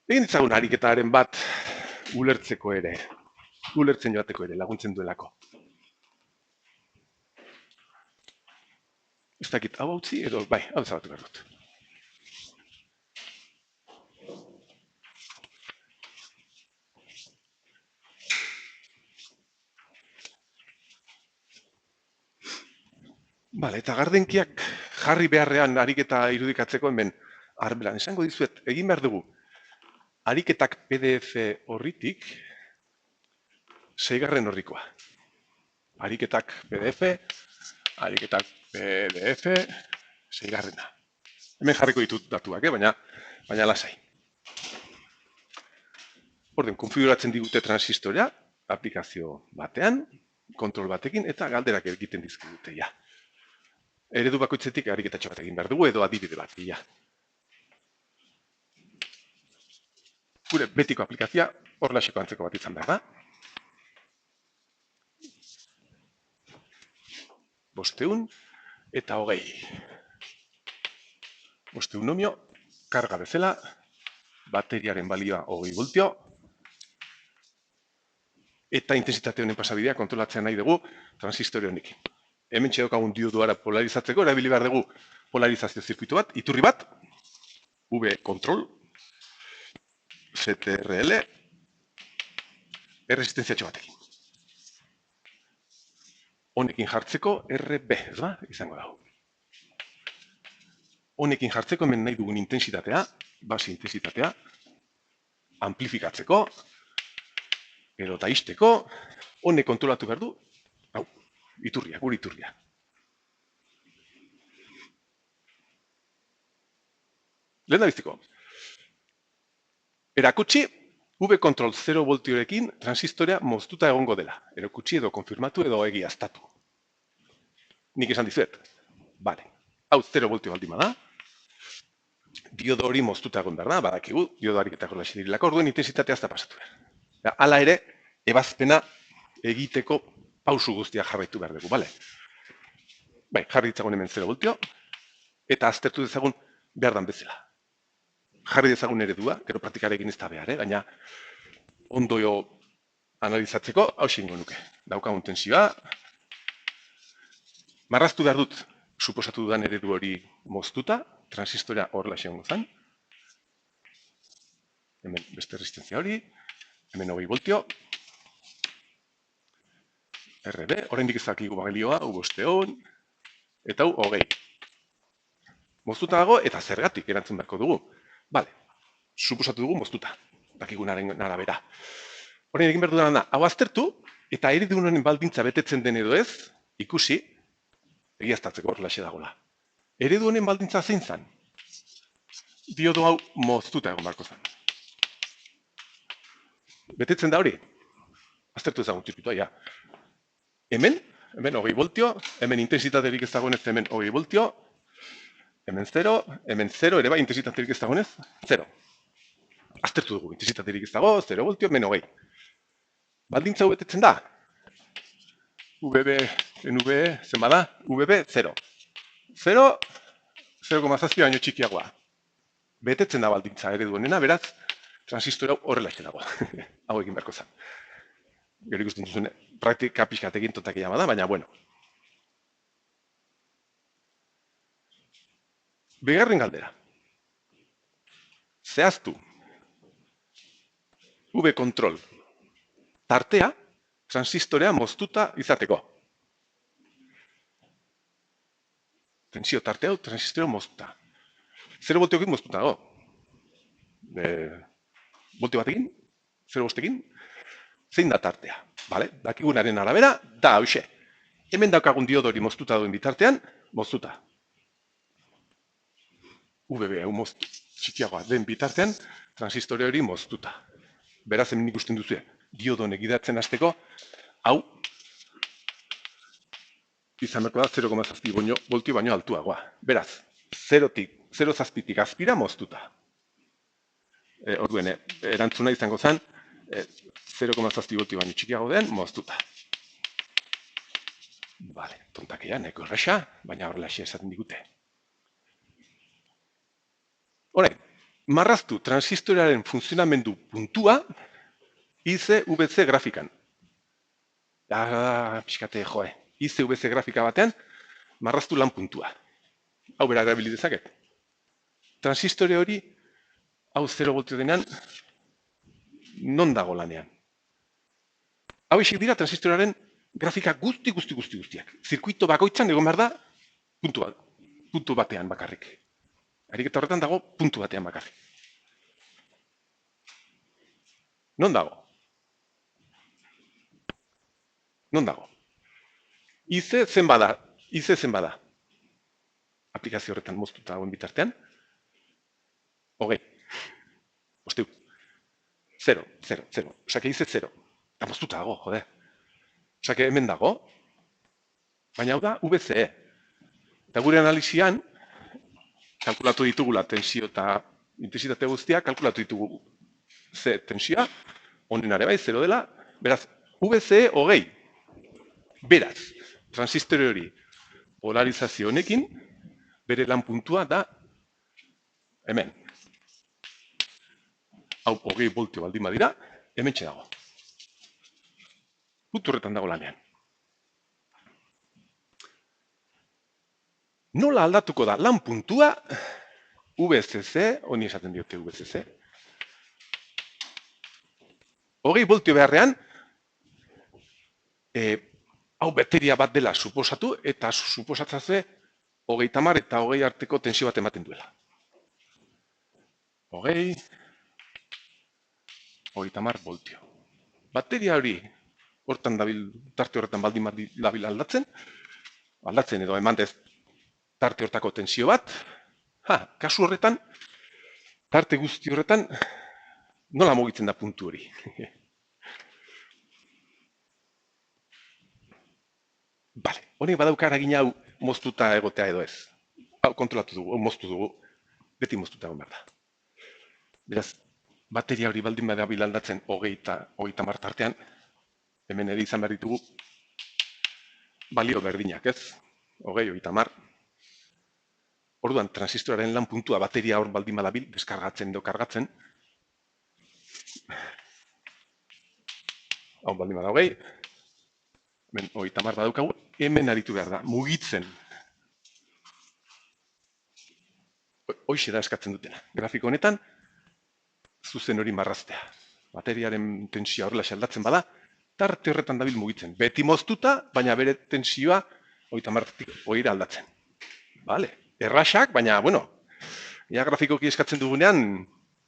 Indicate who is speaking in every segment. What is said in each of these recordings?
Speaker 1: Egin ditzagun ariketaren bat ulertzeko ere, ulertzen joateko ere, laguntzen duelako. Ez dakit, hau utzi edo, bai, hau zabatu behar dut. Bale, eta gardenkiak jarri beharrean ariketa irudikatzeko hemen arbelan. Esango dizuet, egin behar dugu, ariketak PDF horritik, 6. horrikoa. Ariketak PDF, 6. Hemen jarriko ditut datuak, baina lasai. Orden, konfiguratzen digute transistorea, aplikazio batean, kontrol batekin, eta galderak egiten dizkigute, ja. Eredu bakoitzetik ariketatxo bat egin behar dugu, edo adibide bat, ja. Gure betiko aplikazioa horrelaxeko antzeko bat izan behar da. 500 eta 20. 500 ohmio, karga bezala, bateriaren balioa 20 voltio, eta intensitate honen pasabidea kontrolatzea nahi dugu transistore honekin. Hemen txedokagun diodoara polarizatzeko, erabili behar dugu polarizazio zirkuitu bat, iturri bat, V control, CTRL, erresistenziatxo batekin. Honekin jartzeko RB, ez da? Izango dago. Honekin jartzeko hemen nahi dugun intensitatea, base intensitatea, amplifikatzeko, edo eta izteko, honek kontrolatu behar du, hau, iturria, gure iturria. Lehen da biztiko. Erakutsi, V-control 0 voltiorekin transistorea moztuta egongo dela. Erakutsi edo konfirmatu edo egiaztatu. Nik esan dizuet. Bale. Hau 0 voltio baldin bada. Diodo hori moztuta egon behar da, badakigu, diodo ariketak horrela dirilako, orduen intensitatea ez da pasatu behar. Hala ere, ebazpena egiteko pausu guztia jarraitu behar dugu, bale? Bai, jarri ditzagun hemen 0 voltio, eta aztertu dezagun behar dan bezala. Jarri dezagun eredua, gero praktikarekin ez da behar, baina ondo analizatzeko, hau xingo nuke. Daukagun tensioa, marraztu behar dut, suposatu dudan eredu hori moztuta, transistorea horrela xegongo zen. Hemen beste resistentzia hori, hemen 20 voltio, RB, oraindik ez dakigu bagelioa, U500, eta hau 20. Moztuta dago eta zergatik erantzun beharko dugu. Bale, suposatu dugu moztuta, dakigunaren arabera. Horrein egin behar dudan da, hau aztertu, eta eredu honen baldintza betetzen den edo ez, ikusi, egiaztatzeko horrelaxe dagoela. Eredu honen baldintza zein zen? Diodo hau moztuta egon beharko zen. Betetzen da hori? Aztertu ezagun zirkuitua, ja. Hemen 20 voltio, hemen intensitaterik ez dagoenez hemen 20 voltio, hemen 0, ere bai intensitaterik ez dagoenez, 0. Aztertu dugu, intensitaterik ez dago, 0 voltio, hemen 20. Baldintza hau betetzen da? VB, NV, zen bada? VB, 0. 0, 0,7 baino txikiagoa. Betetzen da baldintza eredu honena, beraz, transistora horrela dago. Hau egin beharko zen. Gero ikusten duzune, praktika pixkatekin totakia da, baina bueno. Bigarren galdera. Zehaztu. V-control. Tartea, transistorea moztuta izateko. Tensio tarte hau, transistorea moztuta. 0 voltiokin moztuta dago. Voltio batekin, 0 bostekin, zein da tartea. Dakigunaren arabera, da hauxe. Hemen daukagun diodori moztuta duen bitartean, moztuta. VB hau moztu, txikiagoa den bitartean, transistore hori moztuta. Beraz, hemen ikusten duzu, diodon egidatzen hasteko, hau, izan berko da 0,7 voltio baino altuagoa. Beraz, 0 zazpitik azpira moztuta. Orduen, erantzuna izango zen, 0,7 voltio baino txikiago den, moztuta. Bale, tontakia, nahiko erraxa, baina horrela esaten digute. Horain, marraztu transistorearen funtzionamendu puntua IC-VC grafikan. Pixkate, joe, IC-VC grafika batean marraztu lan puntua. Hau bera erabili dezaket. Transistore hori, hau 0 voltio denean, non dago lanean. Hau isik dira transistorearen grafika guztiak. Zirkuito bakoitzan egon behar da puntu batean bakarrik. Ariketa horretan dago puntu batean bakarrik. Non dago? Non dago? IC zen bada. Aplikazio horretan moztuta hauen bitartean. 20. Osteu. 0. Osake IC 0. Eta moztuta dago, jode. Osake hemen dago. Baina hau da VCE. Eta gure analizian, kalkulatu ditugula tensio eta intensitate guztiak, kalkulatu ditugu C tensioa, honen ere bai, 0 dela, beraz, VCE 20. Beraz, transistore hori polarizazio honekin, bere lan puntua da hemen. Hau 20 voltio baldin badira, hemen dago. Puntu horretan dago lanean. Nola aldatuko da lan puntua VCC, honi esaten diote VCC. 20 voltio beharrean, hau bateria bat dela suposatu, eta suposatzazue 30 eta 20 arteko tensio bat ematen duela. 20, 30 voltio. Bateria hori hortan dabil, tarte horretan baldin dabil aldatzen edo emantez tarte hortako tensio bat, kasu horretan, tarte guzti horretan, nola mugitzen da puntu hori? Bale, honek badauka eragina hau moztuta egotea edo ez. Hau kontrolatu dugu, moztu dugu, beti moztuta egon behar da. Beraz, bateria hori baldin badabil aldatzen 30 tartean, hemen ere izan behar ditugu balio berdinak, ez? 20, 30. Orduan, transistoraren lan puntua bateria hor baldin badabil, deskargatzen edo kargatzen. Hau baldin bada 20, hemen 30 badaukagu, hemen aritu behar da, mugitzen. Hoixe da eskatzen dutena. Grafiko honetan, zuzen hori marraztea. Bateriaren tensioa horrela aldatzen bada, tarte horretan dabil mugitzen. Beti moztuta, baina bere tensioa 30-tik 20 aldatzen. Bale, erraxak, baina, bueno, ja grafikoki eskatzen dugunean,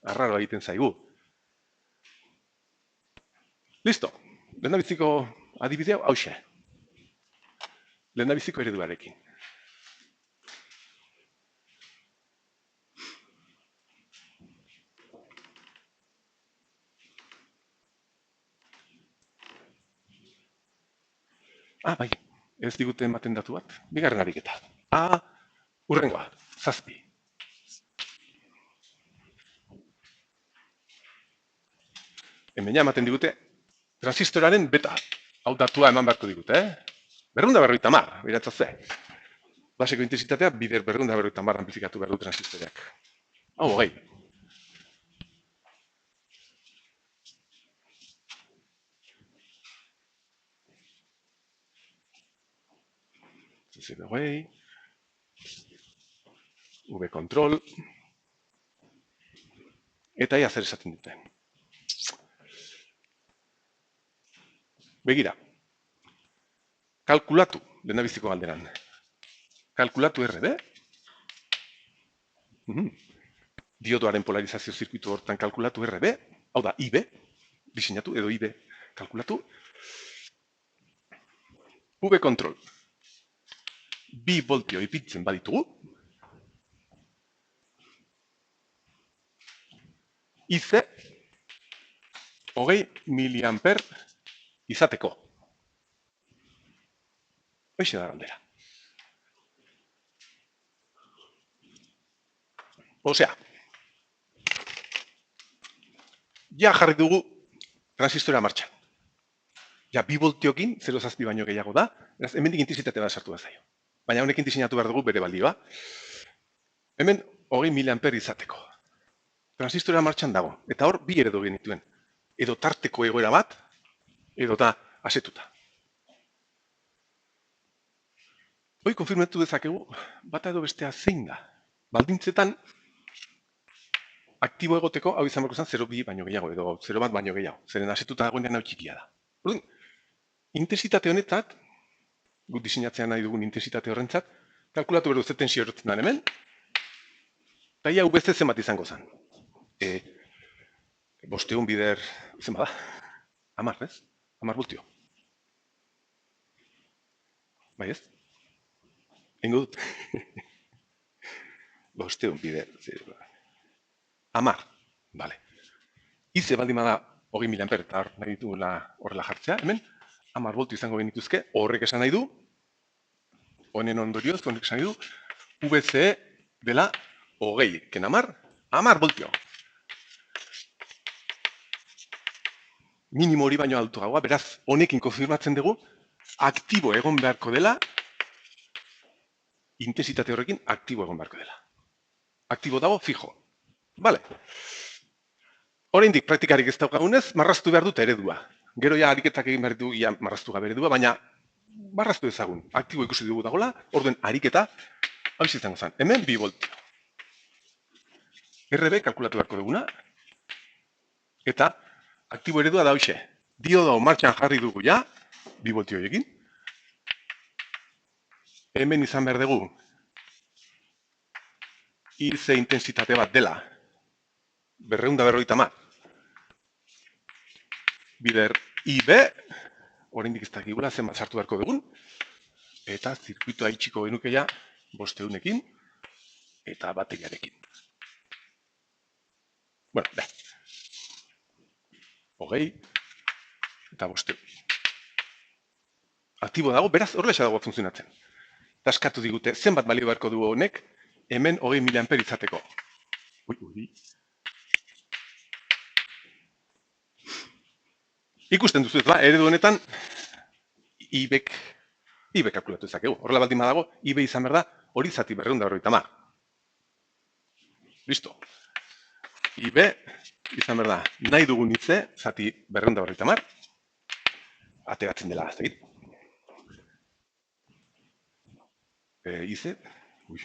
Speaker 1: arraro egiten zaigu. Listo, lehendabiziko adibidea hauxe. Lehendabiziko ereduarekin. Bai, ez digute ematen datu bat. Bigarren ariketa. Hurrengoa, 7. Hemen ja ematen digute transistoraren beta. Hau datua eman beharko digute, 250, beratzatze. Baseko intensitatea bider 250 amplifikatu behar du transistoreak. Hau, 20. V control. Eta ia zer esaten dute. Begira. Kalkulatu, lehendabiziko galderan. Kalkulatu RB. Diodoaren polarizazio zirkuitu hortan kalkulatu RB. Hau da, IB. Diseinatu edo IB kalkulatu. V control. 2 voltio ipintzen baditugu. IC 20 miliamper izateko. Hoixe da galdera. Osea, ja jarri dugu transistorea martxan. Ja, 2 voltiokin, 0,7 baino gehiago da, hemendik intensitate bat sartu da zaio. Baina honekin diseinatu behar dugu bere balioa. Hemen 20 miliamper izateko. transistorea martxan dago. Eta hor, bi eredu genituen. Edo tarteko egoera bat, edo da asetuta. Hoi, konfirmatu dezakegu, bata edo bestea zein da. Baldintzetan, aktibo egoteko, hau izan berko zen, 0,2 baino gehiago, edo 0,1 baino gehiago. Zeren asetuta dagoenean hau txikia da. Orduan, intensitate honetat, gut diseinatzean nahi dugun intensitate horrentzat, kalkulatu behar du ze tensio erotzen den hemen, eta ia UBC zenbat izango zen. 500 bider, zenbat da? 10, ez? 10 voltio. Bai ez? Ingo dut. 500 bider. 10, bale. Ize baldin bada 20.000 amper, eta nahi ditugula horrela jartzea, hemen, 10 voltio izango genituzke, horrek esan nahi du, honen ondorioz, honek esan nahi du, VCE dela 20, ken 10 voltio. Minimo hori baino altuagoa, beraz, honekin konfirmatzen dugu, aktibo egon beharko dela, intensitate horrekin aktibo egon beharko dela. Aktibo dago, fijo. Bale. Oraindik praktikarik ez daukagunez, marraztu behar dut eredua. Gero ja ariketak egin behar dugu, ja marraztu gabe eredua, baina marraztu ezagun. Aktibo ikusi dugu dagoela, orduen ariketa, hau izango zen. Hemen 2 voltio. RB kalkulatu beharko duguna, eta aktibo eredua da hoxe. Diodo martxan jarri dugu ja, 2 voltio egin. Hemen izan behar dugu, IC intensitate bat dela, 250 bider IB, oraindik ez dakigula zenbat sartu beharko dugun, eta zirkuitoa itxiko genukeia 500ekin eta bateriarekin. Bueno, da. 20 eta 500. Aktibo dago, beraz horrela dago funtzionatzen. Taskatu digute, zenbat balio beharko du honek, hemen 20.000 amper izateko. Ui. Ikusten duzu ez ba, eredu honetan, IB kalkulatu ezakegu. Horrela baldin badago, IB izan behar da, hori zati 250. Listo. IB izan behar da, nahi dugun hitze, zati 250. Ateratzen dela, ez da. IC, ui.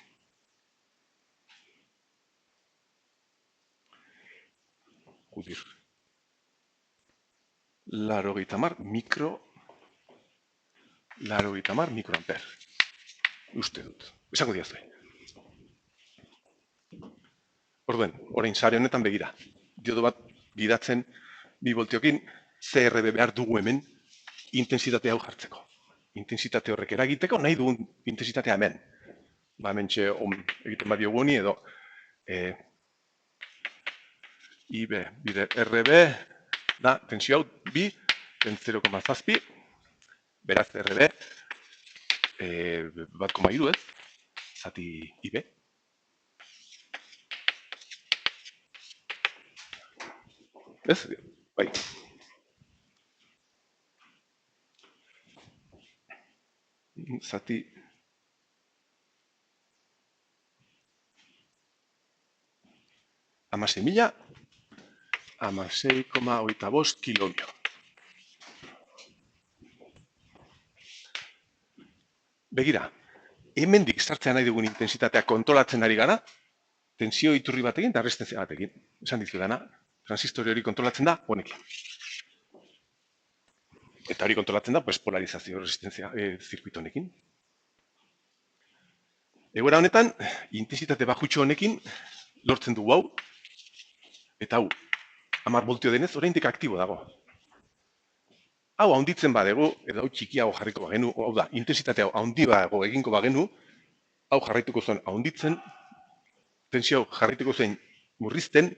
Speaker 1: Judir. 80 mikroamper. Uste dut. Esango diazue. Orduen, orain sare honetan begira. Diodo bat gidatzen 2 voltiokin CRB behar dugu hemen intensitate hau jartzeko. Intensitate horrek eragiteko nahi dugun intensitatea hemen. Ba hemen egiten badiogu honi edo IB bider RB da tensio hau 2, 0,7, beraz RB 1,3 ez, zati IB. Ez? Bai. Zati Amasei mila, 16,25 kilobio. Begira, hemendik sartzea nahi dugun intensitatea kontrolatzen ari gara, tensio iturri batekin eta resistentzia batekin. Esan dizu dana, transistori hori kontrolatzen da honekin. Eta hori kontrolatzen da, polarizazio resistentzia zirkuito honekin. Egoera honetan, intensitate bajutxo honekin lortzen dugu hau, eta hau, 10 voltio denez, oraindik aktibo dago. Hau haunditzen badegu, edo hau txikiago jarriko bagenu, hau da, intensitate hau haundiago egingo bagenu, hau jarraituko zuen haunditzen, tensio hau jarraituko zuen murrizten,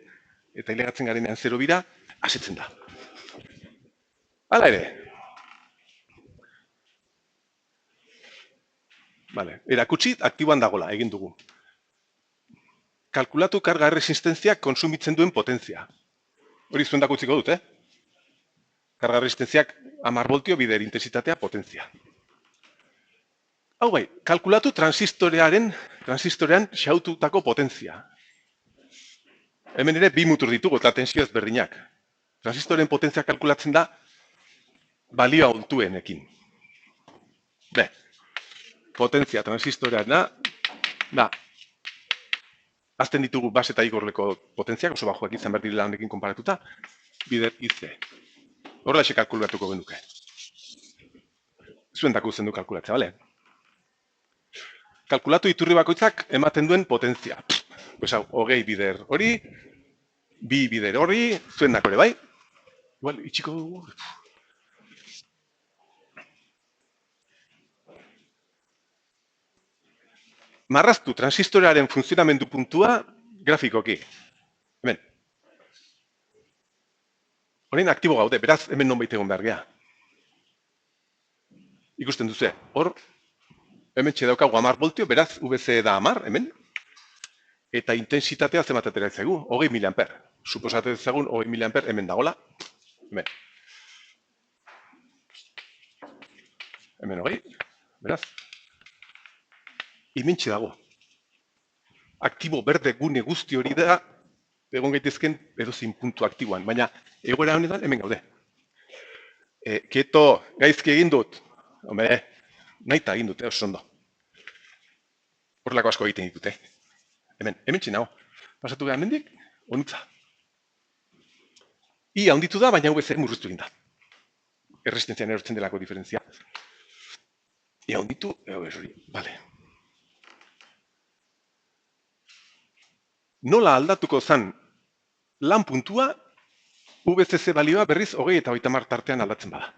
Speaker 1: eta ilegatzen garenean 0 bira, asetzen da. Hala ere. Vale, erakutsi aktiboan dagola, egin dugu. Kalkulatu karga resistentziak konsumitzen duen potentzia. Hori zuen dakutziko dut, Karga resistentziak 10 voltio bider intensitatea potentzia. Hau bai, kalkulatu transistorean xaututako potentzia. Hemen ere bi mutur ditugu eta tensio ezberdinak. Transistoren potentzia kalkulatzen da balioa ontuenekin. Potentzia transistorean da, azten ditugu base eta igorleko potentziak, oso bajoak izan behar direla honekin konparatuta, bider IC. Horrela kalkulatuko genuke. Zuen dako zen du kalkulatzea, bale? Kalkulatu iturri bakoitzak ematen duen potentzia. Pues hau, hogei bider hori, bi bider hori, zuen dako ere, bai? Igual, itxiko dugu. Marraztu transistorearen funtzionamendu puntua grafikoki. Hemen. Horein aktibo gaude, beraz, hemen nonbait egon behar geha. Ikusten duzu, hor, hemen txedaukagu 10 voltio, beraz, VC da 10, hemen. Eta intensitatea zemat atera ezaigu, 20 miliamper. Suposate ezagun 20 miliamper hemen dagola. Hemen. Hemen 20, beraz. Imintxe dago. Aktibo berde gune guzti hori da, egon gaitezken edozin puntu aktiboan, baina egoera honetan hemen gaude. Kieto, gaizki egin dut. Hombre, nahita egin dute, oso ondo. Horrelako asko egiten ditute. Hemen txinago. Pasatu behar mendik, onutza. I handitu da, baina VC murriztu egin da. Errestentzian erortzen delako diferentzia. I handitu, hori, bale. Nola aldatuko zan lan puntua, VCC balioa berriz 20 eta 30 tartean aldatzen bada.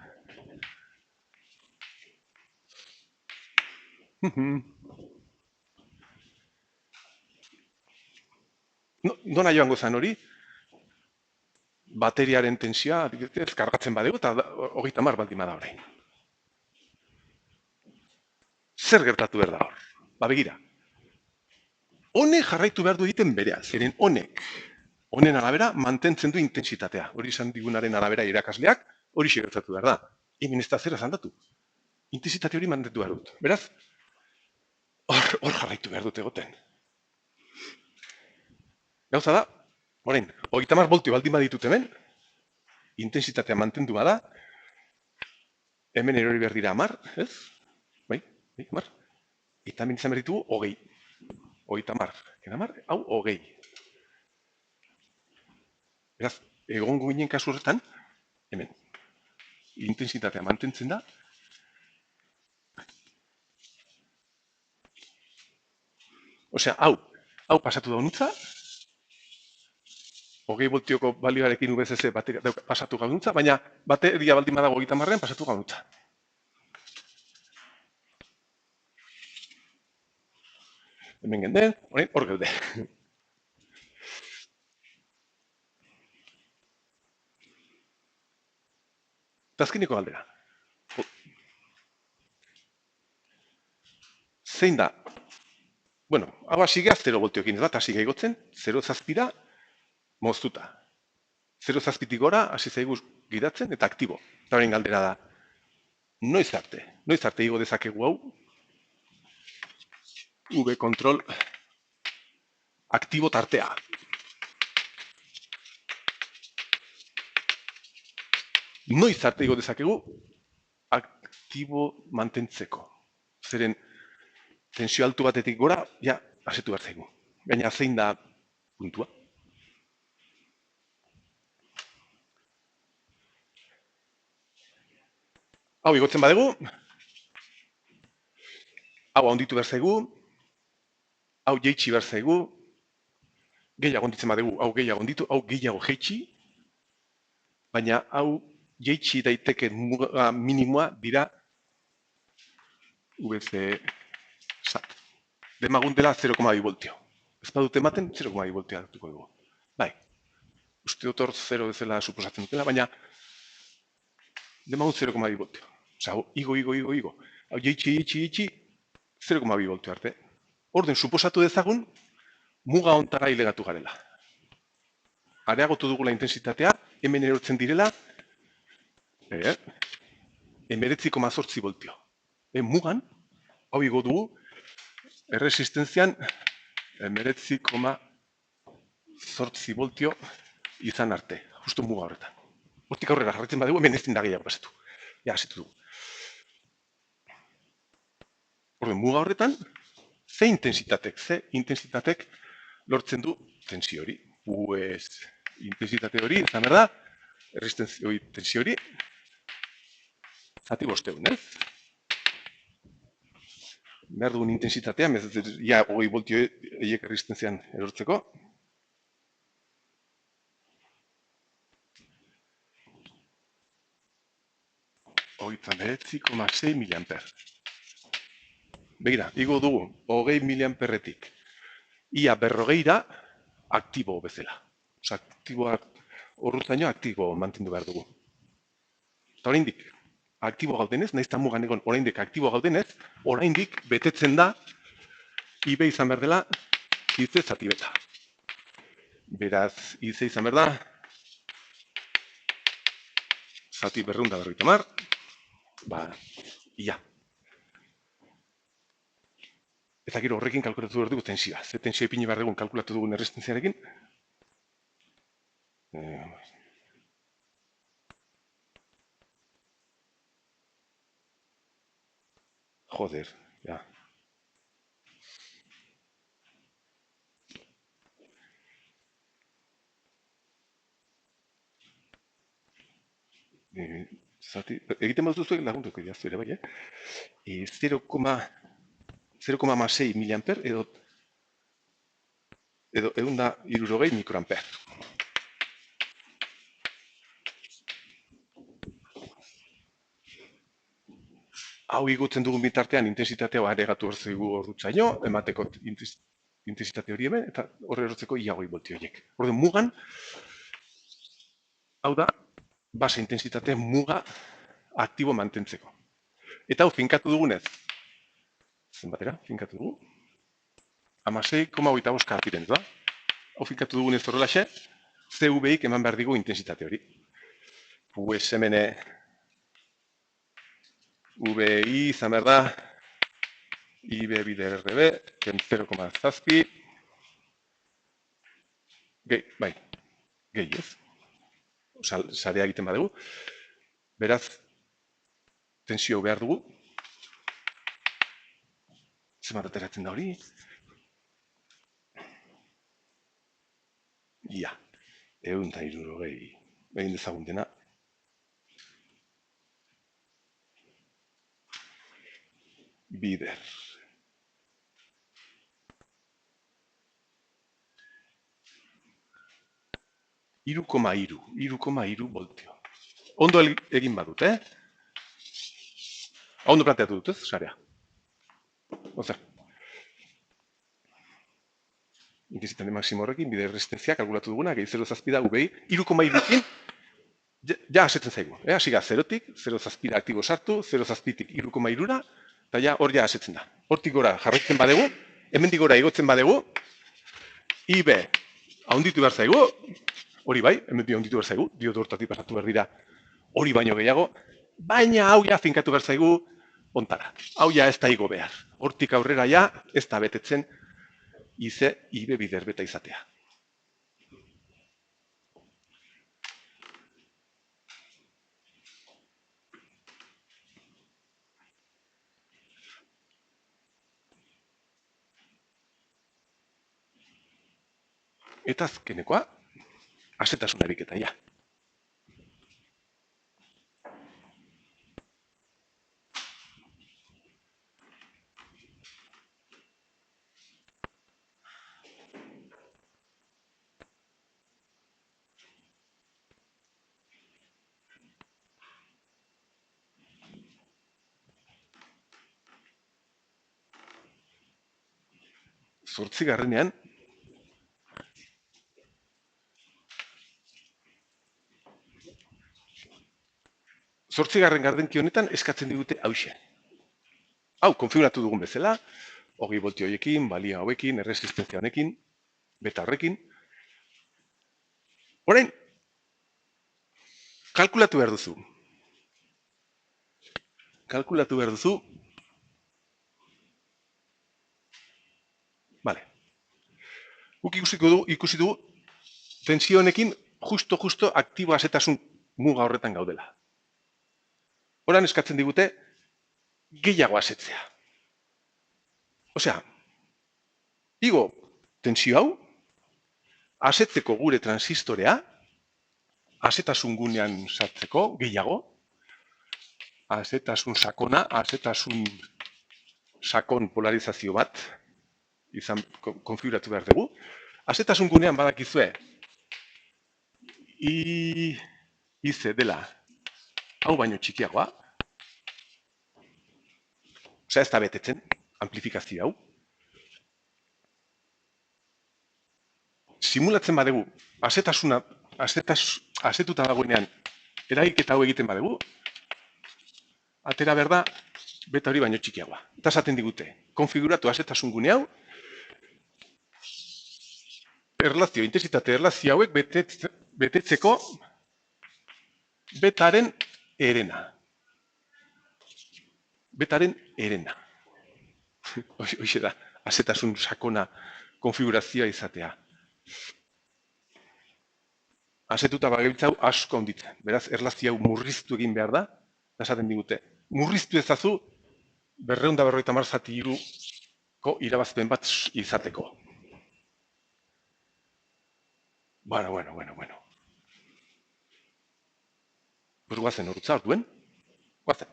Speaker 1: Nona joango zan hori? Bateriaren tensioa, adibidez, kargatzen badegu eta 30 baldin bada orain. Zer gertatu behar da hor? Ba begira. Honek jarraitu behar du egiten berea, zeren honen arabera mantentzen du intensitatea. Hori izan digunaren arabera irakasleak, hori gertatu behar da. Hemen ez da zera zaldatu. Intensitate hori mantentu behar dut. Beraz, hor jarraitu behar dut egoten. Gauza da, orain, 30 voltio baldin baditut hemen, intensitatea mantendu bada, hemen erori behar dira 10, ez? Bai, 10. Eta hemen izan behar ditugu 20. 30. Kena 10, hau 20. Beraz, egongo ginen kasu horretan, hemen, intensitatea mantentzen da, osea, hau pasatu da honutza, 20 voltioko balioarekin VCC bateria pasatu gaunutza, baina bateria baldin badago 30 pasatu gaunutza. Hemen genden, hor gelde. Tazkineko galdera. Zein da? Bueno, hau hasi geha 0 voltiokin ez bat, hasi geha igotzen, 0 zazpira moztuta. 0 zazpitik gora, hasi zaigu gidatzen eta aktibo. Eta horren galdera da, noiz arte igo dezakegu hau, V kontrol aktibo tartea. Noiz arte igo dezakegu aktibo mantentzeko. Zeren, tensio altu batetik gora, ja, asetu behar zaigu. Baina zein da puntua? Hau igotzen badegu, hau handitu behar zaigu, hau jeitsi behar zaigu, gehiago handitzen badegu, hau gehiago handitu, hau gehiago jeitsi, baina hau jeitsi daiteke minimoa dira VC sat. Demagun dela 0,2 voltio. Ez badut ematen 0,2 voltio hartuko dugu. Bai, uste dut hor 0 bezala suposatzen dutela, baina demagun 0,2 voltio. Osa, igo. Hau jeitsi, 0,2 voltio arte. Orden, suposatu dezagun, muga ontara ilegatu garela. Areagotu dugula intensitatea, hemen erortzen direla, 19,8 voltio. Mugan, hau igo dugu, erresistentzian 19,8 zortzi voltio izan arte, justu muga horretan. Hortik aurrera jarraitzen badugu, hemen ezin da gehiago pasatu. Ja, hasitu dugu. Muga horretan, ze intentsitatek lortzen du tensio hori. Pues, intentsitate hori, izan behar da, erresistentzio tensio hori, zati bosteun, ez? Behar dugun intentsitatea, ja, 20 voltio eiek erresistentzian erortzeko. Hogeita 9,6 miliamper. Begira, igo dugu, 20 miliamperretik. Ia berrogeira, aktibo bezala. Osa, aktiboak horretaino aktibo mantendu behar dugu. Eta oraindik, aktibo gaudenez, nahiz eta mugan egon oraindik aktibo gaudenez, oraindik betetzen da, IB izan behar dela, IC zati beta. Beraz, IC izan behar da, zati 250, ia. Eta gero horrekin kalkulatu behar dugu tensioa. Ze tensioa ipini behar dugun kalkulatu dugun erresistentziarekin. Joder, ja. Egiten bat duzuek laguntuko idaztu ere bai, 0,6 miliamper edo egun da 60 mikroamper. Hau igutzen dugun bitartean intensitatea aregatu hor zaigu ordutzaino, emateko intensitate hori hemen, eta horre erotzeko ia 20 voltio horiek. Orduan mugan, hau da, base intensitate muga aktibo mantentzeko. Eta hau finkatu dugunez, zenbatera, finkatu dugu, 16,25 karpiren, da? Hau finkatu dugunez horrelaxe, CV-ik eman behar digu intensitate hori. Pues hemen VI izan behar da, IB bider RB, 0,7, bai, gehi ez. Osa, sarea egiten badugu. Beraz, tensio behar dugu. Zenbat ateratzen da hori? Ia, 160, egin dezagun dena. Bider. Iru voltio. Ondo egin badut, Ondo planteatu dut, ez, sarea. Ozer. Intensitate maksimo horrekin, bide resistentzia kalkulatu duguna, gehi 0,7 da, VI, 3,2ekin, ja asetzen zaigu. Hasiga 0tik, 0,7 aktibo sartu, 0,7tik 3,3ra, eta ja hor ja asetzen da. Hortik gora jarraitzen badegu, hemendik gora igotzen badegu, IB haunditu behar zaigu, hori bai, hemendik haunditu behar zaigu, diotu hortatik pasatu behar dira, hori baino gehiago, baina hau ja finkatu behar zaigu ontara. Hau ja ez da igo behar. Hortik aurrera ja ez da betetzen IB bider beta izatea. Eta azkenekoa, asetasun ariketa, ja. Zortzigarrenean, zortzigarren gardenki honetan eskatzen digute hauxe. Hau, konfiguratu dugun bezala, 20 voltio horiekin, balia hauekin, erresistentzia honekin, beta horrekin. Orain, kalkulatu behar duzu. Vale. Guk ikusi dugu tensio honekin justo aktibo azetasun muga horretan gaudela. Horan eskatzen digute gehiago azetzea. Osea, igo tensio hau, azetzeko gure transistorea, azetasun gunean sartzeko gehiago, azetasun sakona, azetasun sakon polarizazio bat, izan konfiguratu behar dugu. Azetasun gunean badakizue, IC dela hau baino txikiagoa, osea ez da betetzen, amplifikazio hau. Simulatzen badugu, azetuta dagoenean, eragiketa hau egiten badugu, atera behar da, beta hori baino txikiagoa. Eta esaten digute, konfiguratu azetasun gune hau, intentsitate erlazio hauek betetzeko betaren erena. Betaren erena. Hoxe da, azetasun sakona konfigurazioa izatea. Azetuta bagabiltza hau asko onditzen. Beraz, erlazio hau murriztu egin behar da, eta esaten digute, murriztu ezazu 250 zati-hiruko irabazpen bat izateko. Bueno. Guazen horretza hor duen? Guazen.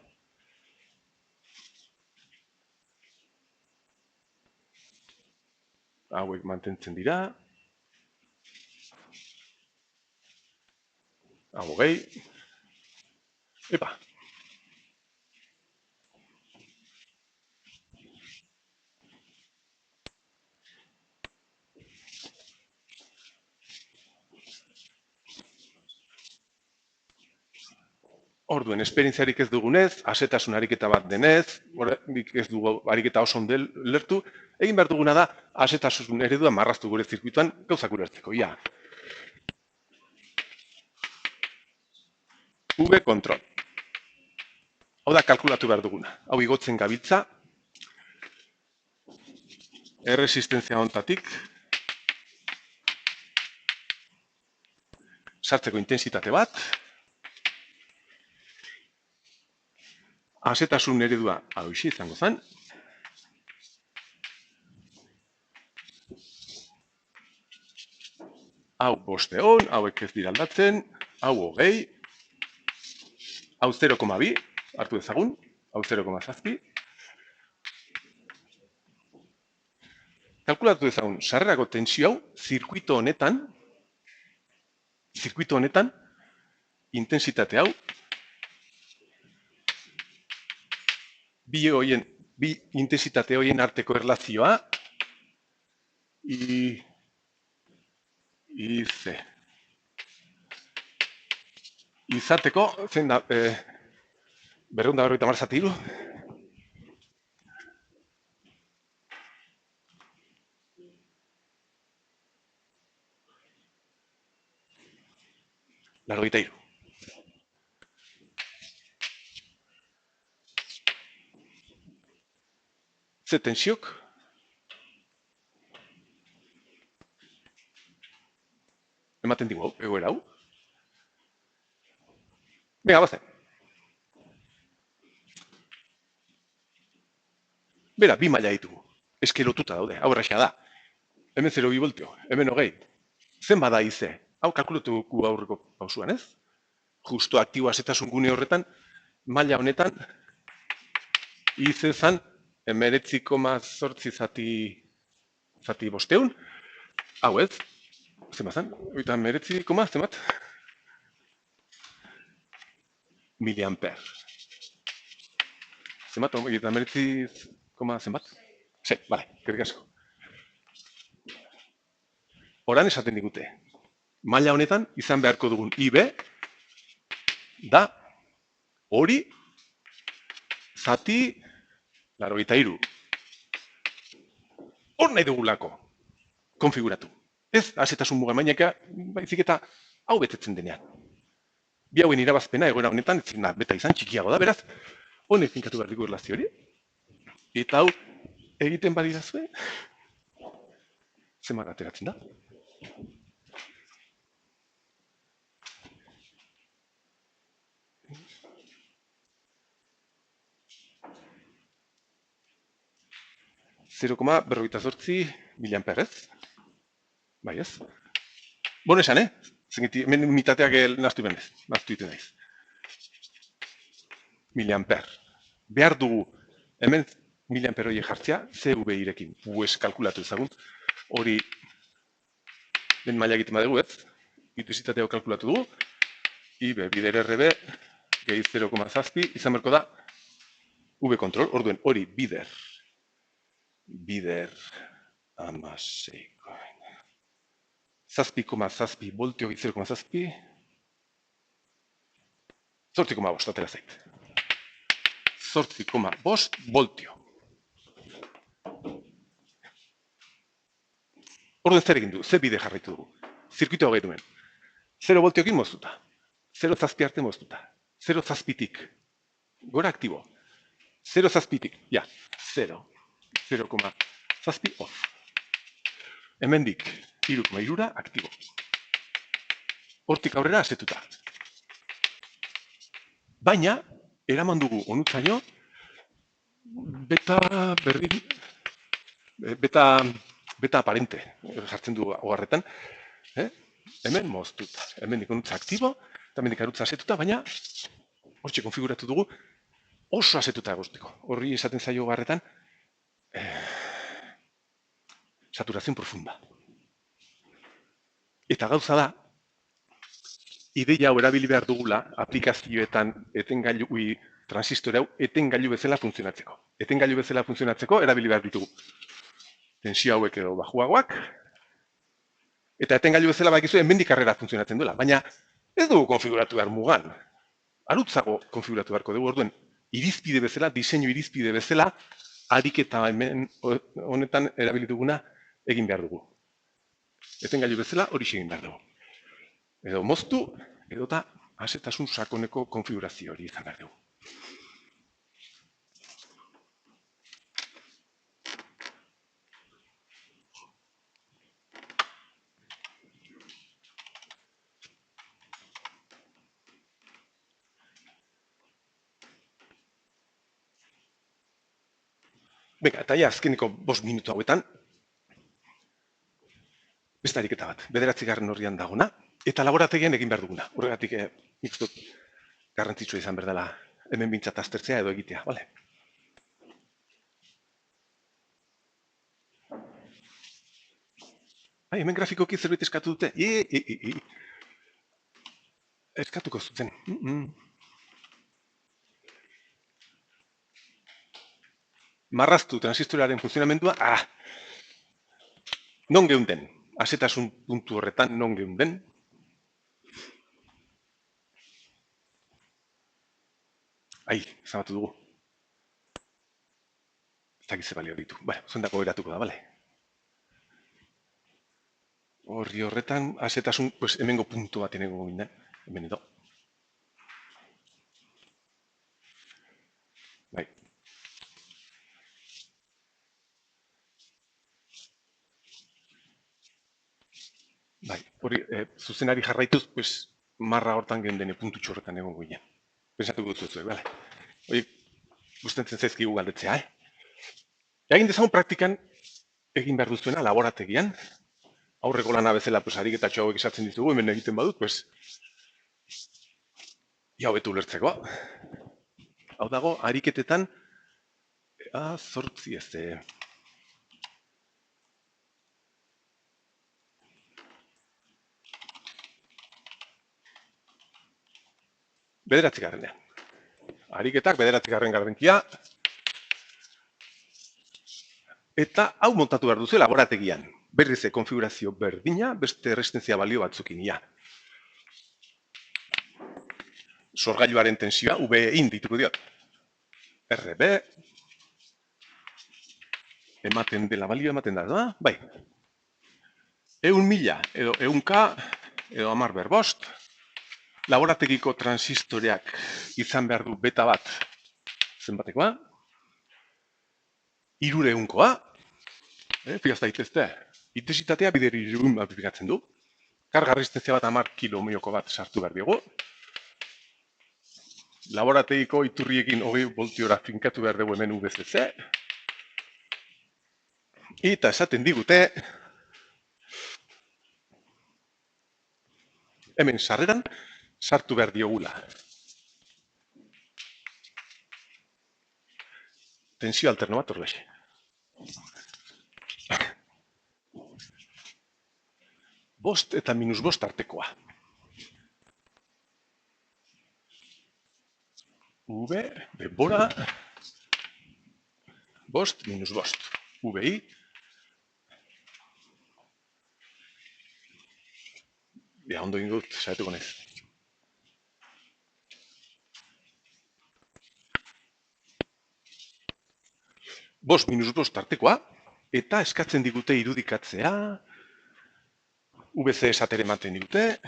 Speaker 1: Hauek mantentzen dira. Hau gehi. Epa. Orduen, esperientziarik ez dugunez, azetasun ariketa bat denez, ez dugu ariketa oso ondo lertu, egin behar duguna da, azetasun eredua marraztu gure zirkuituan gauzak ulertzeko. Ia. V kontrol. Hau da kalkulatu behar duguna. Hau igotzen gabiltza, erresistentzia hontatik, sartzeko intensitate bat, azetasun eredua hau izango zen, hau 5 egon, hauek ez dira aldatzen, hau 20, hau 0,2, hartu dezagun, hau 0,7. Kalkulatu dezagun, sarrerako tensio hau, zirkuito honetan, intensitate hau, bi intensitate horien arteko erlazioa, IC. Izateko, zein da, 250 zati-hiru? Laurogeita hiru. Ze tensiok? Ematen digu, egoera hau. Venga, bazen. Bera, bi maila ditugu. Eske lotuta daude, hau erraxa da. Hemen 0,2 voltio, hemen 20. Zen bada IC? Hau kalkulatuko aurreko pausuan, ez? Justo aktibo azetasun gune horretan, maila honetan, IC zan 19,8 zati bosteun. Hau ez? Zenbat zan? Oita 19, zenbat? Miliamper. Zenbat? Oita 19, zenbat? Ze, bale, kerrik asko. Horan esaten digute. Maila honetan, izan beharko dugun IB, da, hori, zati, 83. Hor nahi dugulako, konfiguratu. Ez, azetasun muga mainaka, baizik eta hau betetzen denean. Bi hauen irabazpena egoera honetan, ez zina, beta izan txikiago da, beraz, honek finkatu behar dugu erlazio hori. Eta hau, egiten badidazue, zenbat ateratzen da. 0,48 miliamper, ez? Bai, ez? Bon esan, Zengiti, hemen unitateak naztu benez, naztu iten naiz. Miliamper. Behar dugu, hemen miliamper horiek jartzea, CV irekin. Kalkulatu ezagun. Hori, den maila egiten badugu, ez? Intentsitateo kalkulatu dugu. IB, bider RB, gehi 0,7, izan berko da, V kontrol, orduen, hori bider. Bider, amaseiko. Zazpi, voltio, 0,7. 8,5, atera zait. 8,5 voltio. Orduen zer egin du, ze bide jarraitu dugu. Zirkuitoa hogei duen. 0 voltiokin moztuta. 0 zazpi arte moztuta. 0 zazpitik. Gora aktibo. 0 zazpitik. Ja, 0. 0,zazpi off. Hemendik, 3,3 aktibo. Hortik aurrera asetuta. Baina, eraman dugu onutzaino, beta aparente, jartzen du hogarretan, hemen moztuta, hemen ikonutza aktibo, eta hemen ikarutza asetuta, baina hortxe konfiguratu dugu oso asetuta egosteko. Horri esaten zaio hogarretan, saturazion profunda. Eta gauza da, ideia hau erabili behar dugula aplikazioetan etengailu transistore hau etengailu bezala funtzionatzeko. Etengailu bezala funtzionatzeko erabili behar ditugu. Tensio hauek edo bajuagoak, eta etengailu bezala bakizu hemendik karrera funtzionatzen duela. Baina ez dugu konfiguratu behar mugan. Arutzago konfiguratu beharko dugu orduen irizpide bezala, diseinu irizpide bezala, ariketa hemen honetan erabili duguna egin behar dugu. Etengailu bezala hori egin behar dugu. Edo moztu, edota asetasun sakoneko konfigurazio hori izan behar dugu. Venga, eta ja, azkeneko 5 minutu hauetan, beste ariketa bat, 9. horrian dagona, eta laborategian egin behar duguna. Horregatik, nik dut garrantzitsua izan behar dela hemen bintzat aztertzea edo egitea, bale? Bai, hemen grafikoki zerbait eskatu dute. Eskatuko zuten. Marraztu transistorearen funtzionamendua, non geunden? Asetasun puntu horretan non geunden? Ai, zamatu dugu. Ez dakize balio ditu. Bale, zendako eratuko da, bale? Horri horretan, asetasun, pues hemengo puntu bat enego ginen. Hemen edo. Bai. Bai, hori, zuzenari jarraituz, pues, marra hortan geunden puntutxo horretan egon ginen. Pensatuko dut bale? Hori, gustentzen zaizkigu galdetzea, Egin dezagun praktikan egin behar duzuena laborategian, aurreko lana bezala ariketatxo hauek esatzen ditugu, hemen egiten badut, ia hobetu ulertzeko. Hau dago, ariketetan, 8 ez. 9. Ariketak 9. garrantzia. Eta hau montatu behar duzu laborategian. Berriz konfigurazio berdina, beste resistentzia balio batzukin, Sorgailuaren tensioa, V-in dituko diot. RB. Ematen dela balio, ematen da, bai. 100.000 edo 100K edo 10 laborategiko transistoreak izan behar du beta bat zenbatekoa. 300koa. Figaz daitezte, intensitatea bider 300 aplikatzen du. Karga resistentzia bat 10 kilomioko bat sartu behar dugu. Laborategiko iturriekin 20 voltiora finkatu behar dugu hemen VCC. Eta esaten digute, hemen sarreran, sartu behar diogula. Tensio alterno bat horrexe. Bost eta minus bost artekoa. V, denbora, bost minus bost. VI, ja, ondo ingo dut, saetuko nez. Bost minus bost artekoa, eta eskatzen digute irudikatzea, VC esatere ematen digute,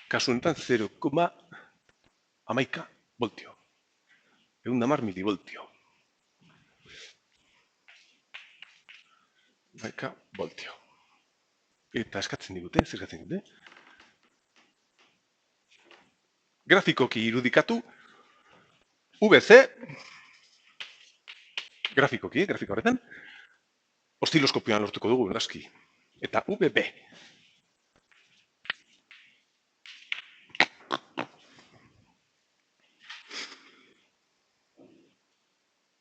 Speaker 1: kasu honetan 0,11 voltio. 110 milivoltio. 11 voltio. Eta eskatzen digute, zer eskatzen digute? Grafikoki irudikatu, VC, grafikoki, grafiko horretan, ostiloskopioan lortuko dugu, naski. Eta VB.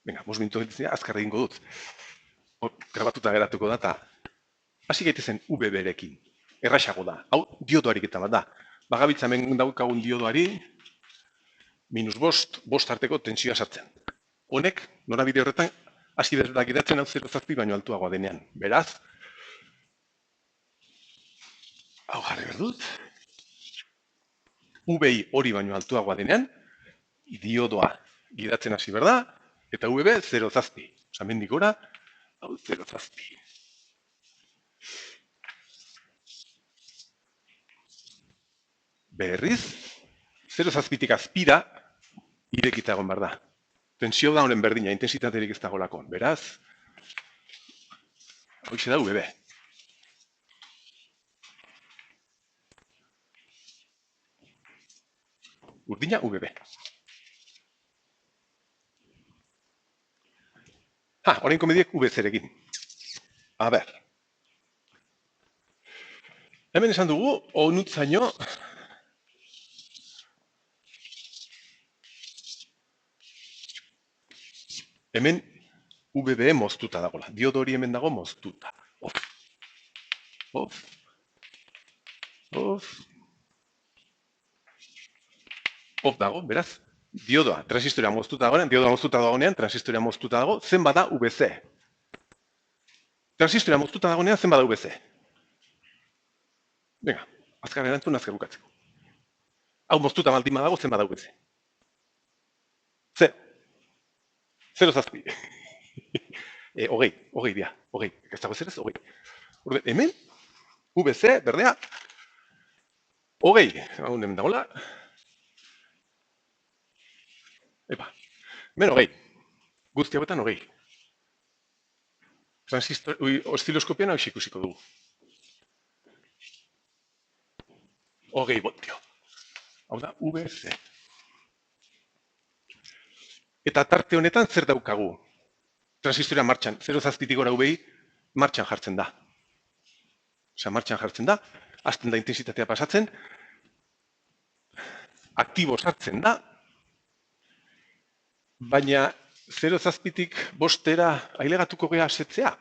Speaker 1: Venga, 5 minutu ditzea, azkar egingo dut. Grabatuta geratuko da, eta hasi gaitezen VB-rekin. Erraxago da. Hau, diodo ariketa bat da. Bagabiltza hemen daukagun diodoari, minus bost arteko tensioa sartzen. Honek, norabide horretan, hasi da gidatzen hau 0,7 baino altuagoa denean. Beraz, hau jarri behar dut. VI hori baino altuagoa denean, diodoa gidatzen hasi behar da, eta VB 0,7. Osa, mendik gora, hau 0,7. Berriz, 0,7tik azpira, irekita egon behar da. Tensio da honen berdina, intensitaterik ez dago lakon. Beraz, hoxe da VB. Urdina VB. Orain komediek VC-rekin. A ber. Hemen esan dugu, onutzaino, hemen VB moztuta dagoela. Diodo hori hemen dago moztuta. Off. Off dago, beraz. Diodoa, transistoria moztuta dagoenean, transistoria moztuta dago, zen bada VC. Transistoria moztuta dagoenean, zen bada VC. Venga, azkar erantzun, azkar bukatzeko. Hau moztuta baldin badago, zen bada VC. Zer. 0,7. Hogei dia, hogei. Ez dago zer ez, hogei. Hemen, VC, berdea, hogei. Hemen dagoela. Epa, hemen hogei. Guzti hauetan hogei. Ostiloskopian hau ikusiko dugu. Hogei voltio. Hau da, VC. Eta tarte honetan zer daukagu? Transistoria martxan, 0,7tik gora VI martxan jartzen da. Osea, martxan jartzen da, azten da intensitatea pasatzen, aktibo sartzen da, baina 0,7tik bostera ailegatuko gea asetzea,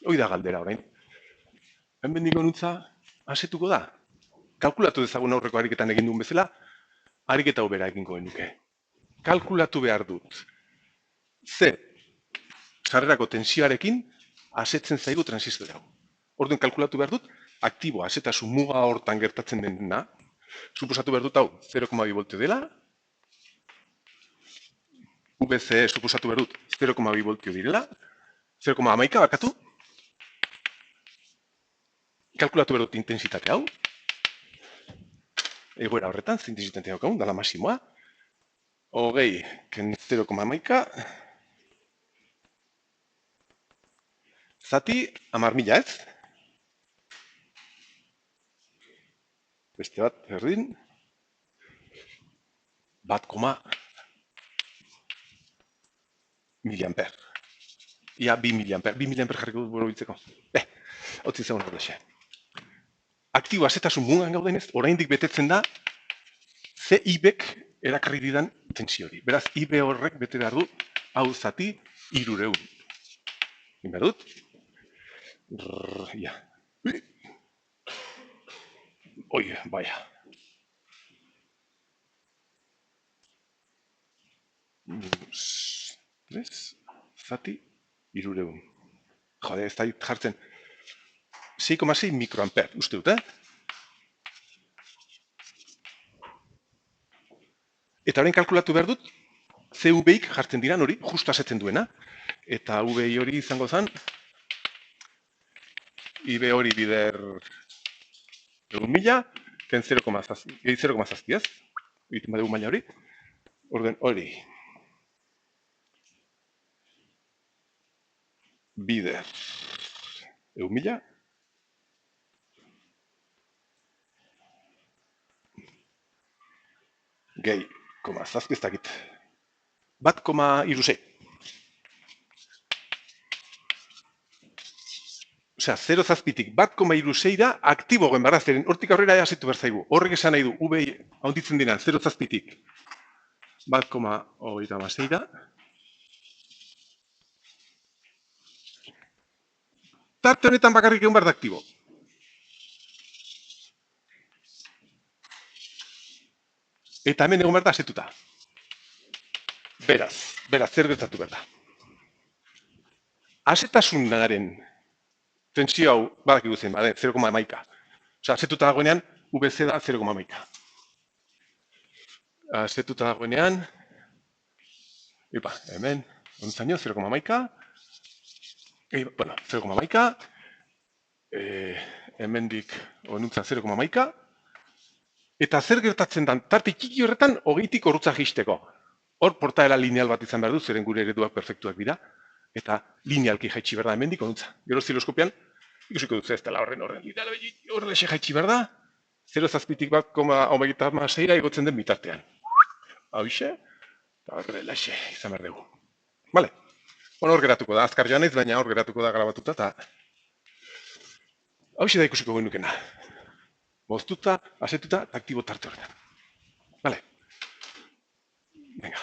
Speaker 1: hoi da galdera orain. Hemen diko nutza asetuko da. Kalkulatu dezagun aurreko ariketan egin duen bezala, ariketa hobera egingo genuke. Kalkulatu behar dut. Ze sarrerako tensioarekin asetzen zaigu transistorea hau. Orduan kalkulatu behar dut, aktiboa asetasun muga hortan gertatzen dena, suposatu behar dut hau 0,2 voltio dela, VC suposatu behar dut 0,2 voltio direla, 0,11 bakatu, kalkulatu behar dut intensitate hau, egoera horretan, intensitatea daukagun, dala masimoa, hogei, ken 0,11, zati, 10.000 ez, beste bat, berdin, 1, miliamper. Ia 2000 amper. 2000 amper jarriko dut borobiltzeko. Hau zegoen horrexe. Aktibo azetasun mugan gaudenez, oraindik betetzen da ze IB-ek erakarri didan tensio hori. Beraz, IB horrek bete behar du, hau zati, 300. Egin behar dut? Ia. Oi, baia. Zati, 300. Jode, ez da jartzen. 6,6 mikroamper, uste dut, Eta orain kalkulatu behar dut, CV-ik jartzen diran hori, justu asetzen duena. Eta VI hori izango zen, IB hori bider 1.000, ten 0,7, ez? Egiten badegu maila hori. Orden hori. Bider 1.000. Gehi, zazpi ez dakit. 1,36. Osea, 0 zazpitik 1,36 da aktibo goen barra, zeren hortik aurrera asetu behar zaigu. Horrek esan nahi du, VI haunditzen dinan, 0 zazpitik 1,36 da. Tarte honetan bakarrik egun behar da aktibo. Eta hemen egon behar da asetuta. Beraz, zer gertatu behar da. Asetasunaren tensio hau badak iguzen, 0,1. Osea, asetuta dagoenean, VC da 0,1. Asetuta dagoenean, hemen, ontzaino, 0,1. Bueno, 0,1. Hemendik, onuntzan 0,1. Eta zer gertatzen dan, tarte txiki horretan, 20tik horretza jisteko. Hor, portaera lineal bat izan behar du, zeren gure ereduak perfektuak dira. Eta linealki jaitsi behar da hemendik, onuntza. Gero ziloskopian, ikusiko dut ez dela horrelexe jaitsi behar da. 0 zazpitik 1,26 egotzen den bitartean. Hauxe, eta horrelexe izan behar dugu. Bale, hor geratuko da, azkar joan ez, baina hor geratuko da grabatuta, eta hauxe da ikusiko genukena. Moztuta, asetuta, aktibo tarte horretan. Vale. Venga.